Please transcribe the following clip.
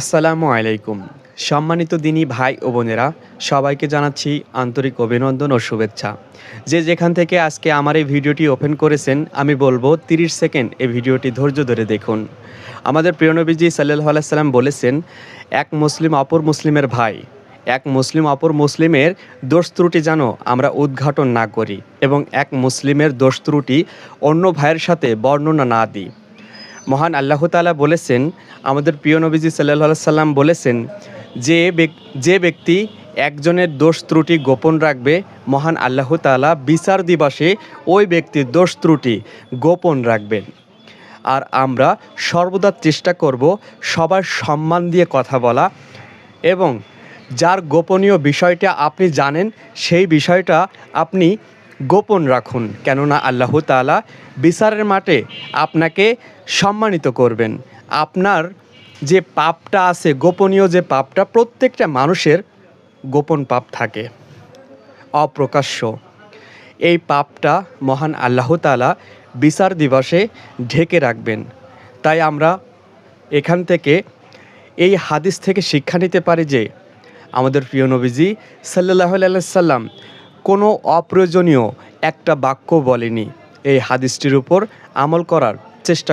আসসালামু আলাইকুম। সম্মানিত দিনী ভাই ও বোনেরা, সবাইকে জানাচ্ছি আন্তরিক অভিনন্দন ও শুভেচ্ছা। যে যেখান থেকে আজকে আমার এই ভিডিওটি ওপেন করেছেন, আমি বলবো 30 সেকেন্ড এই ভিডিওটি ধৈর্য ধরে দেখুন। আমাদের প্রিয় নবীজি সাল্লাল্লাহু আলাইহি সাল্লাম বলেছেন, এক মুসলিম অপর মুসলিমের ভাই, এক মুসলিম অপর মুসলিমের দোষ ত্রুটি যেন আমরা উদ্ঘাটন না করি এবং এক মুসলিমের দোষ ত্রুটি অন্য ভাইয়ের সাথে বর্ণনা না দিই। মহান আল্লাহ তাআলা বলেছেন, আমাদের প্রিয় নবীজি সাল্লাল্লাহু আলাইহি সাল্লাম বলেছেন, যে ব্যক্তি একজনের দোষ ত্রুটি গোপন রাখবে, মহান আল্লাহ তাআলা বিচার দিবসে ওই ব্যক্তির দোষ ত্রুটি গোপন রাখবেন। আর আমরা সর্বদা চেষ্টা করব সবার সম্মান দিয়ে কথা বলা এবং যার গোপনীয় বিষয়টা আপনি জানেন সেই বিষয়টা আপনি গোপন রাখুন, কেননা আল্লাহ তাআলা বিচারের মাঠে আপনাকে সম্মানিত করবেন। আপনার যে পাপটা আছে, গোপনীয় যে পাপটা, প্রত্যেকটা মানুষের গোপন পাপ থাকে, অপ্রকাশ্য। এই পাপটা মহান আল্লাহ তাআলা বিচার দিবসে ঢেকে রাখবেন। তাই আমরা এখান থেকে এই হাদিস থেকে শিক্ষা নিতে পারি যে আমাদের প্রিয় নবীজি সাল্লাল্লাহু আলাইহি সাল্লাম কোনো অপ্রয়োজনীয় একটা বাক্য বলেনি। এই হাদিসটির উপর আমল করার চেষ্টা